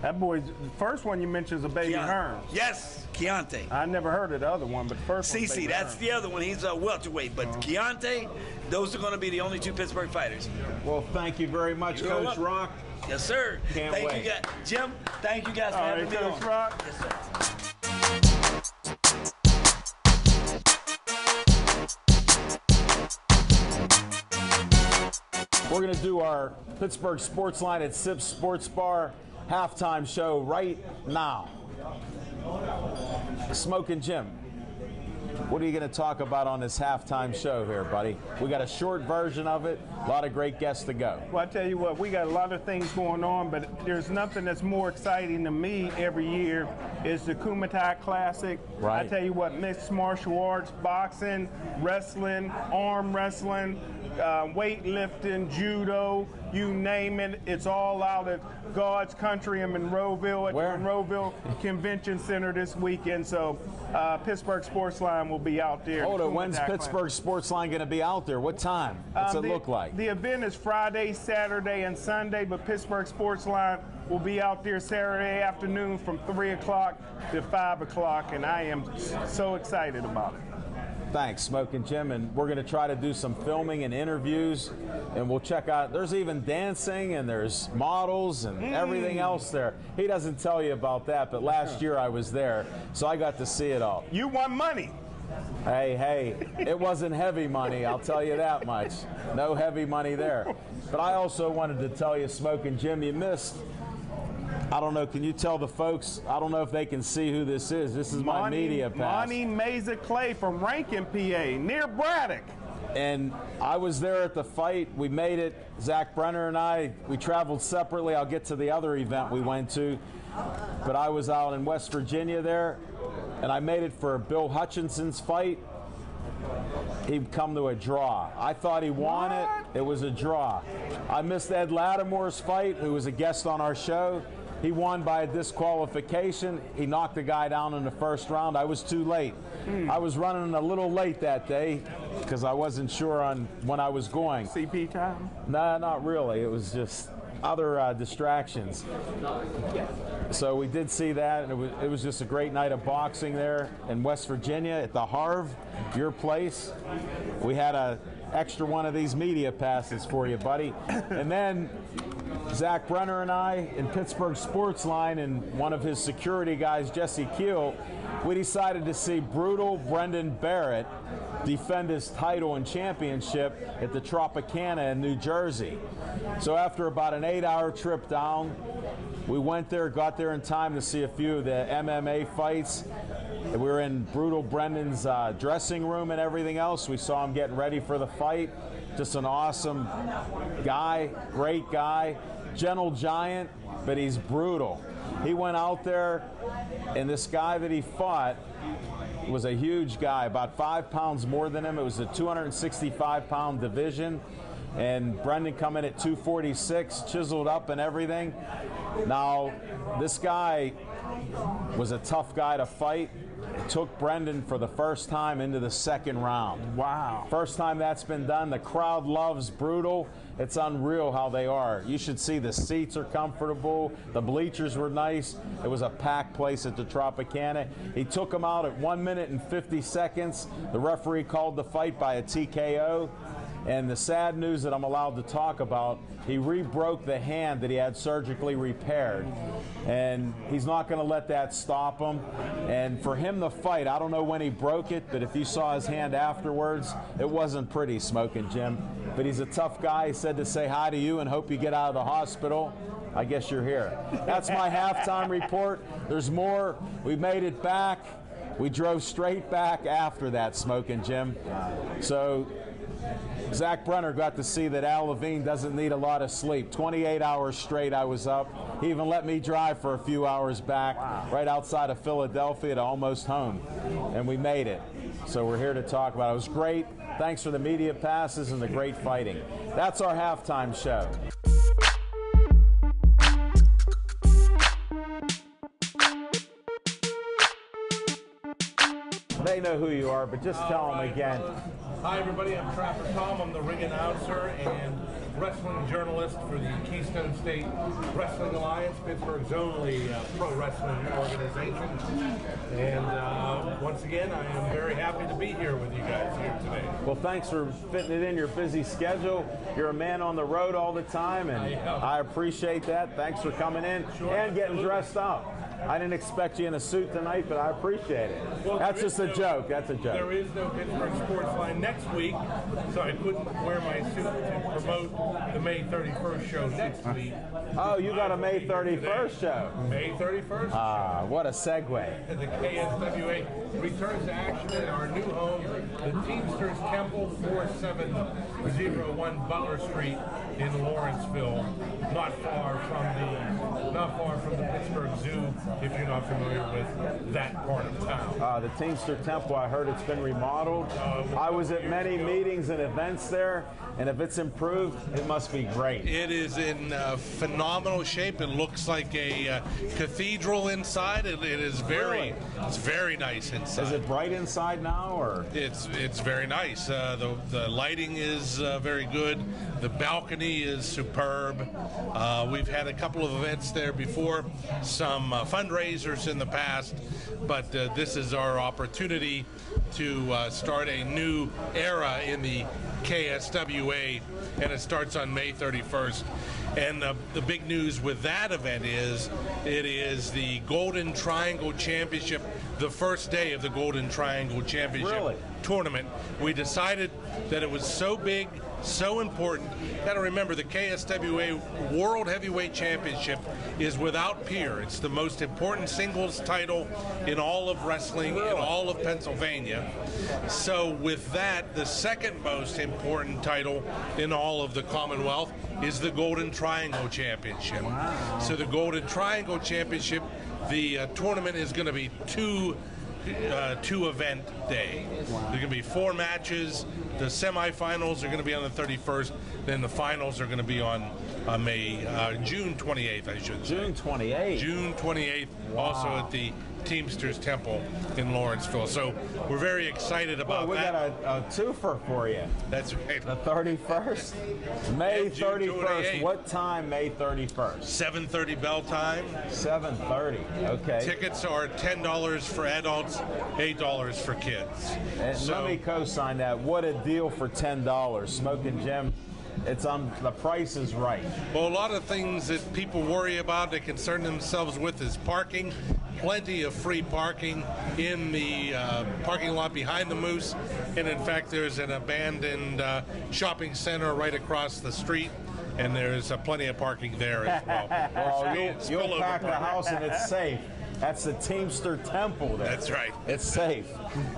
That boy's, the first one you mentioned is a baby Hearns. Yes, Keontae. I never heard of the other one, but the first one. Cece, that's the other one. He's a welterweight. But Keontae, those are going to be the only 2 Pittsburgh fighters. Well, thank you very much, You're Coach welcome. Rock. Yes, sir. Can't Thank wait. you, guys. Jim, thank you guys for All having right, me Coach on. Rock. Yes, sir. We're going to do our Pittsburgh Sports Line at Sips Sports Bar halftime show right now. Smoking Jim, what are you going to talk about on this halftime show here, buddy? We got a short version of it, a lot of great guests to go. Well, I tell you what, we got a lot of things going on, but there's nothing that's more exciting to me every year is the Kumite Classic. Right. I tell you what, mixed martial arts, boxing, wrestling, arm wrestling, weightlifting, judo, you name it. It's all out at God's Country in Monroeville at Where? the Monroeville Convention Center this weekend. So Pittsburgh Sports Line will be out there. Hold it, Kumite when's Classic. Pittsburgh Sports Line going to be out there? What time? What's it The- look like? The event is Friday, Saturday, and Sunday, but Pittsburgh Sports Line will be out there Saturday afternoon from 3 o'clock to 5 o'clock, and I am so excited about it. Thanks, Smoking Jim, and we're going to try to do some filming and interviews, and we'll check out, there's even dancing and there's models and everything else there. He doesn't tell you about that, but last year I was there, so I got to see it all. You won money. Hey, it wasn't heavy money, I'll tell you that much. No heavy money there. But I also wanted to tell you, Smoking Jim, you missed, I don't know, can you tell the folks, I don't know if they can see who this is. This is my media pass. Monty Mesa Clay from Rankin, PA, near Braddock. And I was there at the fight. We made it. Zach Brenner and I, we traveled separately. I'll get to the other event we went to. But I was out in West Virginia there, and I made it for Bill Hutchinson's fight. He'd come to a draw. I thought he won it. It was a draw. I missed Ed Lattimore's fight, who was a guest on our show. He won by a disqualification. He knocked the guy down in the first round. I was too late. I was running a little late that day because I wasn't sure on when I was going. CP time? No, not really. It was just other distractions. So we did see that, and it was just a great night of boxing there in West Virginia at the Harv, your place. We had a extra one of these media passes for you, buddy. And then Zach Brenner and I in Pittsburgh Sports Line and one of his security guys, Jesse Keel, we decided to see brutal Brendan Barrett defend his title and championship at the Tropicana in New Jersey. So after about an 8-hour trip down, we went there, got there in time to see a few of the MMA fights. We were in brutal Brendan's dressing room and everything else. We saw him getting ready for the fight. Just an awesome guy, great guy, gentle giant, but he's brutal. He went out there, and this guy that he fought was a huge guy, about 5 pounds more than him. It was a 265-pound division, and Brendan come in at 246, chiseled up and everything. Now, this guy was a tough guy to fight. It took Brendan for the first time into the second round. Wow. First time that's been done. The crowd loves brutal. It's unreal how they are. You should see the seats are comfortable. The bleachers were nice. It was a packed place at the Tropicana. He took him out at 1 minute and 50 seconds. The referee called the fight by a TKO. And the sad news that I'm allowed to talk about, he re-broke the hand that he had surgically repaired. And he's not going to let that stop him. And for him to fight, I don't know when he broke it, but if you saw his hand afterwards, it wasn't pretty, Smoking Jim. but he's a tough guy. He said to say hi to you and hope you get out of the hospital. I guess you're here. That's my halftime report. There's more. We made it back. We drove straight back after that, Smoking Jim. So Zach Brenner got to see that Al Levine doesn't need a lot of sleep. 28 hours straight I was up. He even let me drive for a few hours back, right outside of Philadelphia to almost home. And we made it. So we're here to talk about it. It was great. Thanks for the media passes and the great fighting. That's our halftime show. They know who you are, but just tell them again. Hi, everybody. I'm Trapper Tom. I'm the ring announcer and wrestling journalist for the Keystone State Wrestling Alliance, Pittsburgh's only pro wrestling organization. And once again, I am very happy to be here with you guys here today. Well, thanks for fitting it in your busy schedule. You're a man on the road all the time, and I appreciate that. Thanks for coming in and getting dressed up. I didn't expect you in a suit tonight, but I appreciate it. Well, that's just a joke. That's a joke. There is no Pittsburgh Sports Line next week, so I couldn't wear my suit to promote the May 31st show next week. Oh, you got a May 31st show. May 31st. Ah, what a segue. The KSWA returns to action in our new home, the Teamsters Temple, 4701 Butler Street in Lawrenceville, not far from the Pittsburgh Zoo, if you're not familiar with that part of town. The Teamster Temple, I heard it's been remodeled. I was at many meetings and events there, and if it's improved, it must be great. It is in phenomenal shape. It looks like a cathedral inside. It is it's very nice inside. Is it bright inside now, or? It's very nice. The lighting is very good. The balcony is superb. We've had a couple of events there before, some fundraisers in the past, but this is our opportunity to start a new era in the KSWA, and it starts on May 31st. And the big news with that event is it is the Golden Triangle Championship, the first day of the Golden Triangle Championship tournament. We decided that it was so big, so important. Got to remember, the KSWA World Heavyweight Championship is without peer. It's the most important singles title in all of wrestling, in all of Pennsylvania. So with that, the second most important title in all of the Commonwealth is the Golden Triangle Championship. Wow. So the Golden Triangle Championship, the tournament is going to be two event day. Wow. There's going to be 4 matches. The semifinals are going to be on the 31st. Then the finals are going to be on June 28th, I should say. June 28th. June 28th. Wow. Also at the Teamsters Temple in Lawrenceville. So we're very excited about that. We got a twofer for you. That's right. The 31st? May 31st. What time May 31st? 7:30 bell time. 7:30. Okay. Tickets are $10 for adults, $8 for kids. And let me co-sign that. What a deal for $10. Smoking Jim. It's on, the price is right. Well, a lot of things that people worry about, they concern themselves with, is parking. Plenty of free parking in the parking lot behind the Moose, and in fact there's an abandoned shopping center right across the street, and there's plenty of parking there as well. Well, you'll pack the house and it's safe. That's the Teamster Temple there. That's right. It's safe.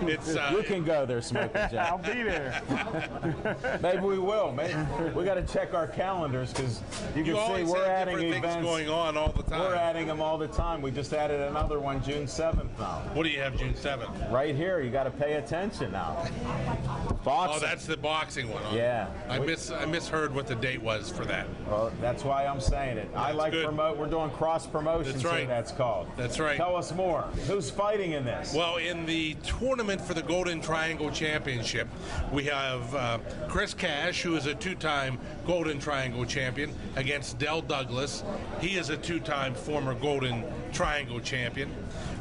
It's you can go there, Smoking Jim. I'll be there. Maybe we will. Maybe we got to check our calendars, because you can see we're adding events going on all the time. We're adding them all the time. We just added another one June 7th now. What do you have June 7th? Right here. You got to pay attention now. Boxing. Oh, that's the boxing one. Huh? Yeah. I misheard what the date was for that. Well, that's why I'm saying it. I like promote. We're doing cross promotions. That's right. Here, that's called. That's right. Tell us more. Who's fighting in this? Well, in the tournament for the Golden Triangle Championship, we have Chris Cash, who is a 2-time Golden Triangle champion, against Del Douglas. He is a 2-time former Golden Triangle champion.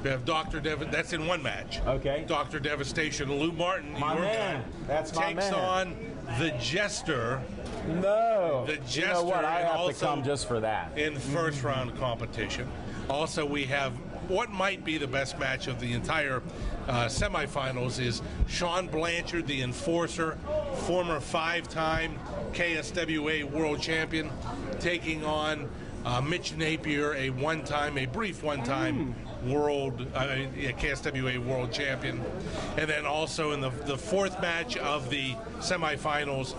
We have Dr. that's in one match. Okay. Dr. Devastation, Lou Martin, my man. That's my man. Takes on the Jester. No. The Jester. You know what? I have to come just for that. In first round competition. Also, we have what might be the best match of the entire semifinals is Sean Blanchard, the Enforcer, former 5-time KSWA world champion, taking on Mitch Napier, a brief one-time KSWA world champion. And then also in the fourth match of the semifinals,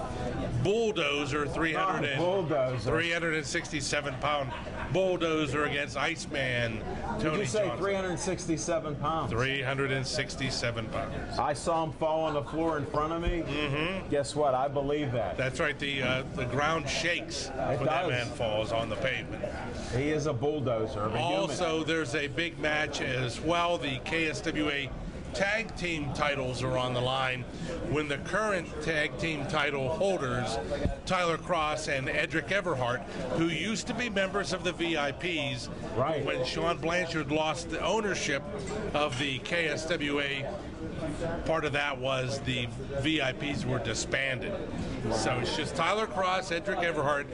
Bulldozer, 367-pound Bulldozer against Iceman Tony Did you say Johnson. 367 pounds? 367 pounds. I saw him fall on the floor in front of me. Mm-hmm. Guess what? I believe that. That's right. The ground shakes when that man falls on the pavement. He is a bulldozer. Also, there's a big match as well. The KSWA tag team titles are on the line when the current tag team title holders, Tyler Cross and Edric Everhart, who used to be members of the VIPs, right, when Sean Blanchard lost the ownership of the KSWA, part of that was the VIPs were disbanded. So it's just Tyler Cross, Edric Everhart,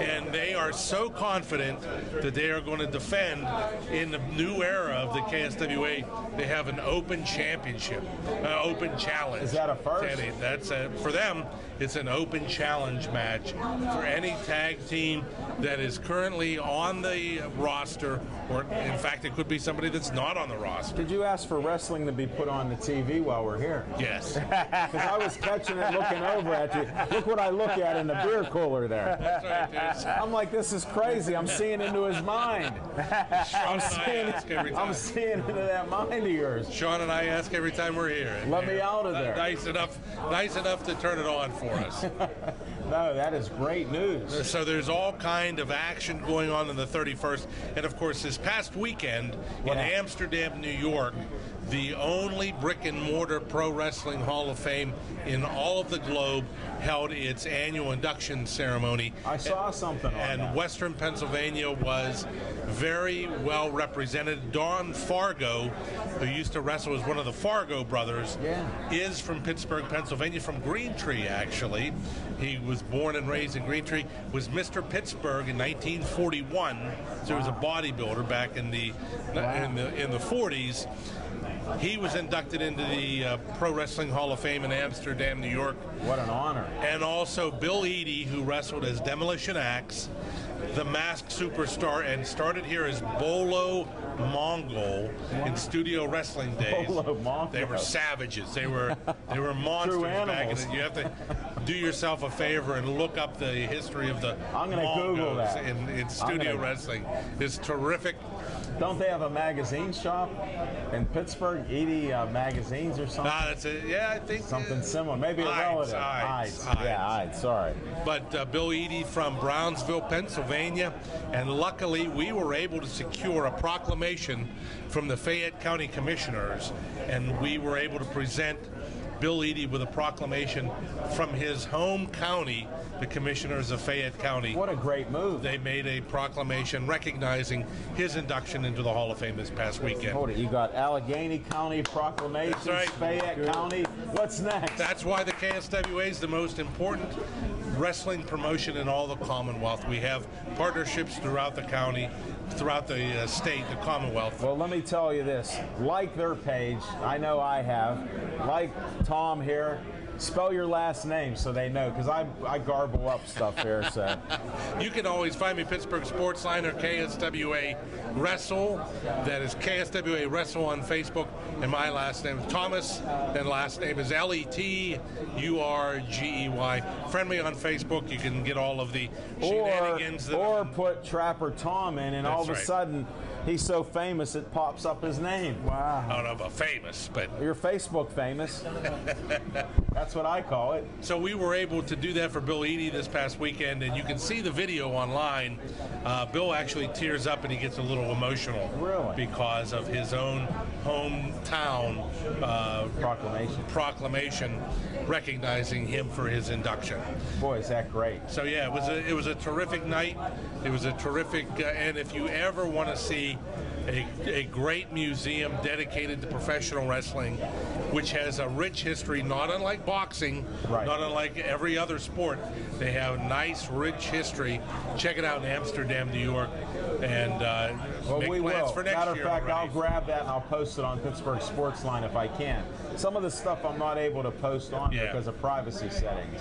and they are so confident that they are going to defend in the new era of the KSWA. They have an open championship, open challenge. Is that a first? That's for them. It's an open challenge match for any tag team that is currently on the roster, or in fact, it could be somebody that's not on the roster. Did you ask for wrestling to be put on the TV while we're here? Yes. Because I was catching it, looking over at you. Look what I look at in the beer cooler there. That's right. I'm like, this is crazy. I'm seeing into his mind. I'm seeing into that mind of yours. Sean and I ask every time we're here. Let me out of there. Nice enough to turn it on for us. No, that is great news. So there's all kind of action going on the 31st. And of course, this past weekend in Amsterdam, New York, the only brick and mortar pro wrestling Hall of Fame in all of the globe held its annual induction ceremony. I saw something on and that. Western Pennsylvania was very well represented. Don Fargo, who used to wrestle as one of the Fargo brothers, is from Pittsburgh, Pennsylvania, from Greentree, actually. He was born and raised in Greentree, was Mr. Pittsburgh in 1941, so he was a bodybuilder back in the 40s. He was inducted into the Pro Wrestling Hall of Fame in Amsterdam, New York. What an honor. And also Bill Eadie, who wrestled as Demolition Axe, the Masked Superstar, and started here as Bolo Mongol in studio wrestling days. Bolo Mongol. They were savages. They were monsters back in the, you have to do yourself a favor and look up the history of the I'm going to Google that. in studio wrestling. It's terrific. Don't they have a magazine shop in Pittsburgh, Eadie Magazines or something? That's it. Yeah, I think something similar. Maybe a relative. Ides. Yeah, Ides. Sorry. But Bill Eadie from Brownsville, Pennsylvania, and luckily we were able to secure a proclamation from the Fayette County Commissioners, and we were able to present Bill Eadie with a proclamation from his home county, the Commissioners of Fayette County. What a great move. They made a proclamation recognizing his induction into the Hall of Fame this past weekend. Hold it. You got Allegheny County proclamations, That's right. Fayette County. What's next? That's why the KSWA is the most important wrestling promotion in all the Commonwealth. We have partnerships throughout the county, throughout the state, the Commonwealth. Well, let me tell you this. Like their page, I know I have. Like Tom here, spell your last name so they know, because I garble up stuff here. So you can always find me Pittsburgh Sportsline or KSWA Wrestle. That is KSWA Wrestle on Facebook, and my last name is Thomas. Then last name is Leturgey. Friend me on Facebook. You can get all of the shenanigans. Or put Trapper Tom in, and all of a sudden he's so famous it pops up his name. Wow. I don't know about famous, but you're Facebook famous. That's what I call it. So we were able to do that for Bill Eadie this past weekend, and you can see the video online. Bill actually tears up and he gets a little emotional. Really? Because of his own hometown proclamation recognizing him for his induction. Boy, is that great. So yeah, it was a terrific night. It was a terrific, and if you ever want to see a great museum dedicated to professional wrestling, which has a rich history, not unlike boxing, Right. not unlike every other sport. They have nice, rich history. Check it out in Amsterdam, New York, and Well, make we plans will. for next Matter of year fact, already. I'll grab that and I'll post it on Pittsburgh Sportsline if I can. Some of the stuff I'm not able to post on Yeah. because of privacy settings.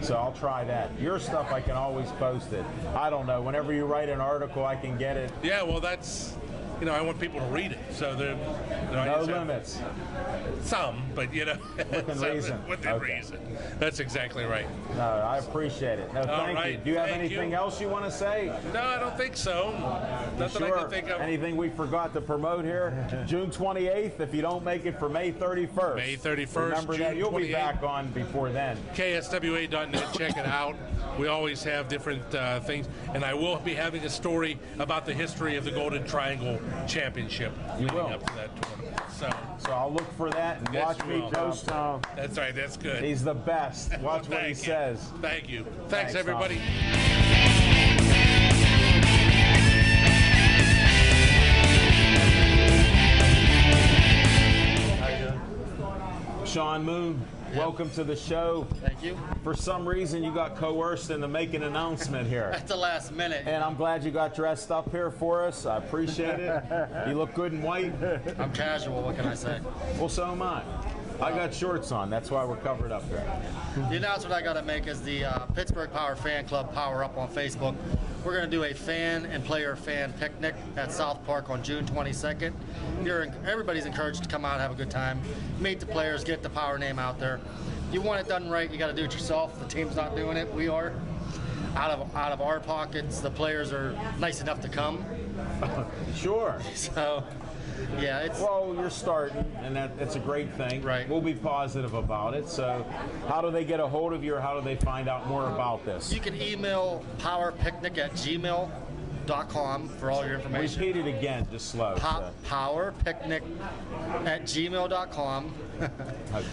So I'll try that. Your stuff, I can always post it. I don't know. Whenever you write an article, I can get it. Yeah, well, that's, I want people to read it. So they're I No just have limits. some, but Within some- reason. Within Okay. reason. That's exactly right. No, I appreciate it. No, thank you. right. Do you have Thank anything you. else you want to say? No, I don't think so. Nothing I Sure. can think of. Anything we forgot to promote here? June 28th, if you don't make it for May 31st. May 31st, Remember that. June You'll be 28th. back on before then. KSWA.net, check it out. We always have different things, and I will be having a story about the history of the Golden Triangle Championship leading will. up to that tournament. So I'll look for that and Yes, watch you me will. post. That's right, that's good. He's the best. Watch what he Thank you. says. Thank you. Thanks, Thanks everybody. Sean Moon, welcome to the show. Thank you. For some reason, you got coerced into making an announcement here. At the last minute. And I'm glad you got dressed up here for us. I appreciate it. You look good in white. I'm casual, what can I say? Well, so am I. I got shorts on. That's why we're covered up here. The announcement I got to make is the Pittsburgh Power Fan Club Power Up on Facebook. We're going to do a fan and player fan picnic at South Park on June 22nd. Everybody's encouraged to come out and have a good time, meet the players, get the Power name out there. If you want it done right, you got to do it yourself. The team's not doing it. We are. Out of our pockets, the players are nice enough to come. Sure. So, yeah, it's Well, you're starting, and that's a great thing. Right. We'll be positive about it. So, how do they get a hold of you, or how do they find out more about this? you can email powerpicnic@gmail.com for all your information. Repeat it again, just slow. Powerpicnic@gmail.com. Okay.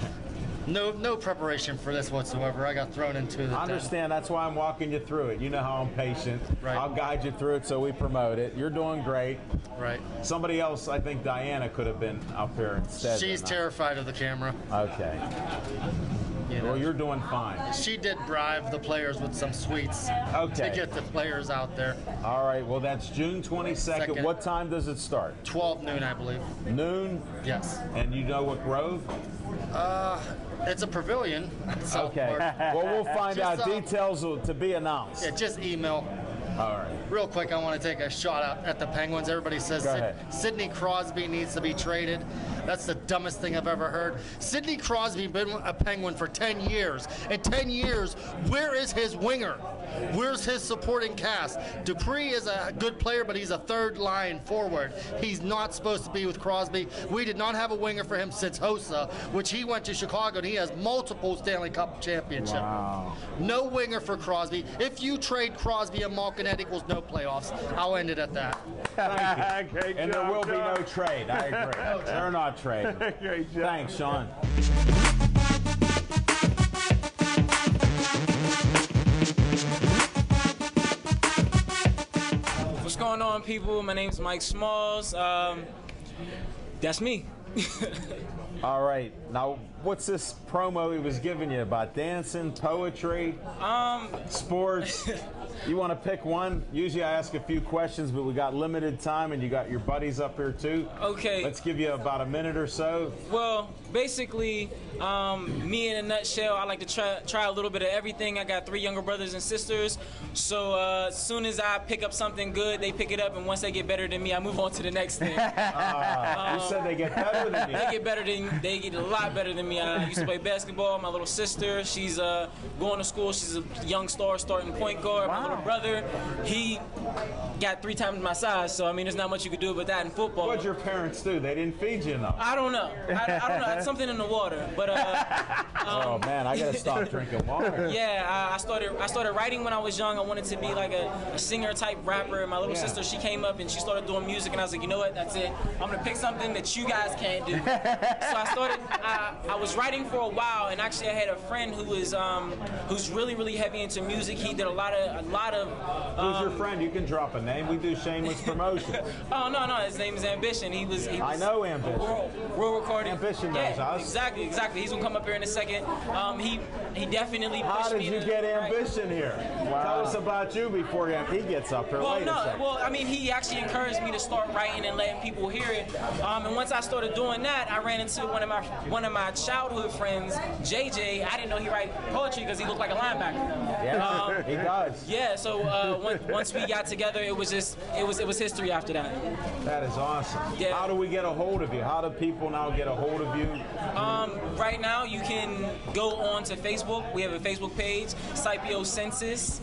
No preparation for this whatsoever. I got thrown into the I understand. That's why I'm walking you through it. You know how I'm patient. Right. I'll guide you through it so we promote it. You're doing great. Right. Somebody else, I think Diana could have been up here instead. She's but not. terrified of the camera. Okay. You know. Well, you're doing fine. She did bribe the players with some sweets Okay. to get the players out there. All right. Well, that's June 22nd. Second. What time does it start? 12 noon, I believe. Noon? Yes. And you know what grove? It's a pavilion. at South Okay. Park. Well, we'll find Just, out. Details to be announced. Yeah, just email. All right. Real quick, I want to take a shot at the Penguins. Everybody says Go ahead. Sidney Crosby needs to be traded. That's the dumbest thing I've ever heard. Sidney Crosby been a Penguin for 10 years. In 10 years, where is his winger? Where's his supporting cast? Dupree is a good player, but he's a third line forward. He's not supposed to be with Crosby. We did not have a winger for him since Hossa, which he went to Chicago, and he has multiple Stanley Cup championships. Wow. No winger for Crosby. If you trade Crosby and Malkin, that equals no playoffs. I'll end it at that. Thank you. Great And there job, will be no John. trade. I agree. They're not trading. Great job. Thanks, Sean. What's going on, people? My name's Mike Smalls. That's me. All right. Now, what's this promo he was giving you about dancing, poetry, sports? You want to pick one? Usually I ask a few questions, but we got limited time, and you got your buddies up here too. Okay. Let's give you about a minute or so. Well, basically, me in a nutshell, I like to try a little bit of everything. I got 3 younger brothers and sisters, so as soon as I pick up something good, they pick it up, and once they get better than me, I move on to the next thing. You said they get better than you. They get a lot better than me. I used to play basketball. My little sister, she's going to school. She's a young star starting point guard. My little brother, he got 3 times my size, so I mean, there's not much you could do about that in football. What'd your parents do? They didn't feed you enough. I don't know. I don't know. It's something in the water. But Oh man, I gotta stop drinking water. yeah, I started writing when I was young. I wanted to be like a singer type rapper. And my little Yeah. sister, she came up and she started doing music, and I was like, you know what? That's it. I'm gonna pick something that you guys can't do. So I started. I was writing for a while, and actually I had a friend who was who's really heavy into music. He did a lot lot of. Who's your friend? You can drop a name. We do shameless promotion. Oh no, his name is Ambition. He was I know Ambition. World recording. Ambition knows us. Exactly. He's gonna come up here in a second. He definitely pushed How me. did you get Ambition here? Wow. Tell us about you before he gets up here. Well, I mean, he actually encouraged me to start writing and letting people hear it. And once I started doing that, I ran into one of my childhood friends, JJ. I didn't know he write poetry because he looked like a linebacker. Yeah, he does. Yeah. So once we got together, it was history after that. That is awesome. Yeah. How do we get a hold of you? How do people now get a hold of you? Right now, you can go on to Facebook. We have a Facebook page, Scipio Census.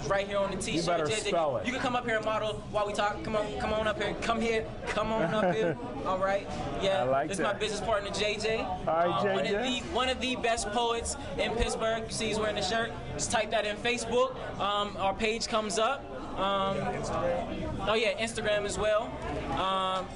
Right here on the T-shirt. You better JJ, spell it. You can come up here and model while we talk. Come on up here. Come on up here. All right. Yeah. I like this that. is my business partner, JJ. All right, JJ. One of the best poets in Pittsburgh. You see he's wearing the shirt. Just type that in Facebook. Our page comes up. Oh yeah, Instagram as well.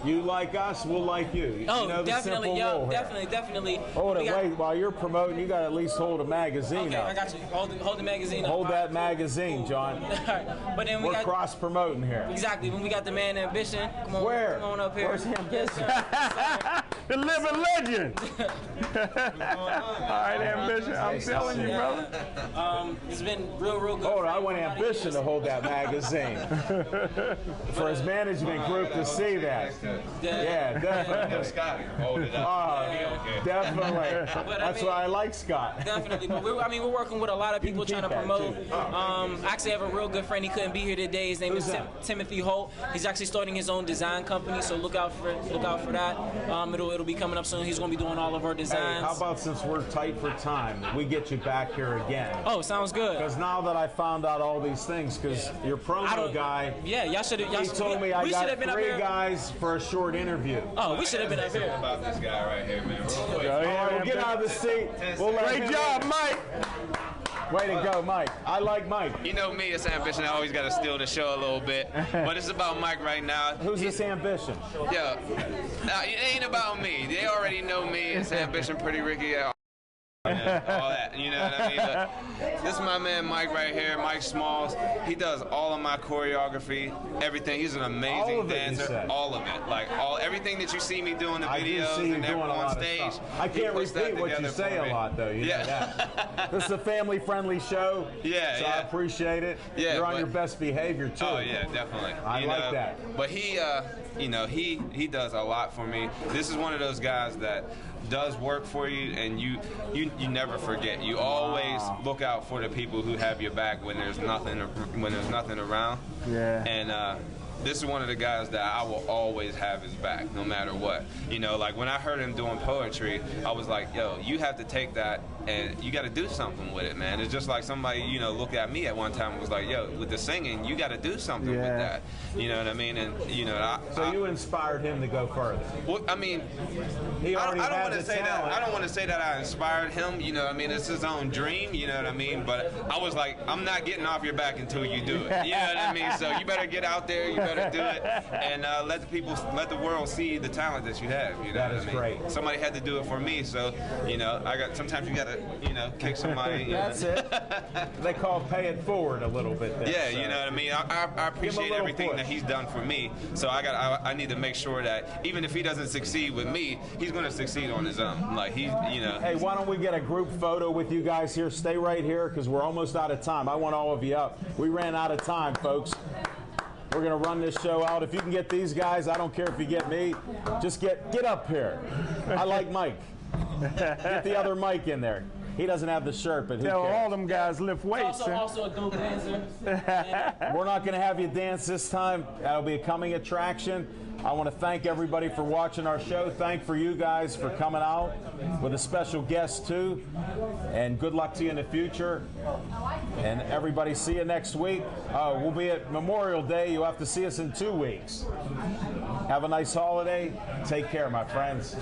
You like us, we'll like you. You know the definitely, simple rule here. definitely. Hold it, wait. While you're promoting, you got to at least hold a magazine Okay, up. I got you. Hold the magazine up. Hold All that right. magazine, John. All right. But then We're cross promoting here. Exactly. When we got the man Ambition, come on, Where? Come on up here. Where's Ambition? Yes, sir. The living legend. All right, Ambition. I'm telling you, brother. It's been real good. Hold on, I want Ambition to hold that magazine. For his management group to see that. Yeah, definitely. Scott, hold it up. Definitely. That's why I like Scott. Definitely. But we're working with a lot of people trying to promote. I actually have a real good friend. He couldn't be here today. His name is Timothy Holt. He's actually starting his own design company, so look out for that. It'll be coming up soon. He's going to be doing all of our designs. Hey, how about since we're tight for time, we get you back here again? Oh, sounds good. Because now that I found out all these things, because your promo guy, yeah, y'all should have. He told me I got 3 guys for a short interview. Oh, we should have been up here. About this guy right here, man. All right, we'll get out of the seat. Great job, Mike. Way to go, Mike. I like Mike. You know me, it's Ambition. I always got to steal the show a little bit. But it's about Mike right now. Who's this Ambition? Yeah. It ain't about me. They already know me. It's Ambition, Pretty Ricky. All that, you know what I mean? But this is my man Mike right here, Mike Smalls. He does all of my choreography, everything. He's an amazing dancer, all of it. Like everything that you see me doing the videos and everyone on stage. I can't repeat what you say a lot though. You know that. This is a family-friendly show. Yeah, so I appreciate it. Yeah, you're on your best behavior too. Oh yeah, definitely. I like that. But he does a lot for me. This is one of those guys that does work for you, and you never forget. You always look out for the people who have your back when there's nothing around. Yeah. And this is one of the guys that I will always have his back, no matter what. You know, like when I heard him doing poetry, I was like, yo, you have to take that and you got to do something with it, man. It's just like somebody, looked at me at one time and was like, yo, with the singing, you got to do something with that. You know what I mean? And, So you inspired him to go further? Well, I mean, I don't want to say that. I don't want to say that I inspired him. You know what I mean? It's his own dream. You know what I mean? But I was like, I'm not getting off your back until you do it. You know what I mean? So you better get out there. You better do it, and let the world see the talent that you have. You know that what is I mean? Great. Somebody had to do it for me. So sometimes you got to kick somebody. That's it. They call pay it forward a little bit. There, yeah, you know what I mean. I appreciate everything that he's done for me. So I need to make sure that even if he doesn't succeed with me, he's going to succeed on his own. Like Hey, why don't we get a group photo with you guys here? Stay right here because we're almost out of time. I want all of you up. We ran out of time, folks. We're going to run this show out. If you can get these guys, I don't care if you get me. Just get up here. I like Mike. Get the other Mike in there. He doesn't have the shirt, but who cares? All them guys lift weights. Also a dope dancer. We're not going to have you dance this time. That'll be a coming attraction. I want to thank everybody for watching our show. Thank for you guys for coming out with a special guest too. And good luck to you in the future. And everybody, see you next week. We'll be at Memorial Day. You'll have to see us in 2 weeks. Have a nice holiday. Take care, my friends.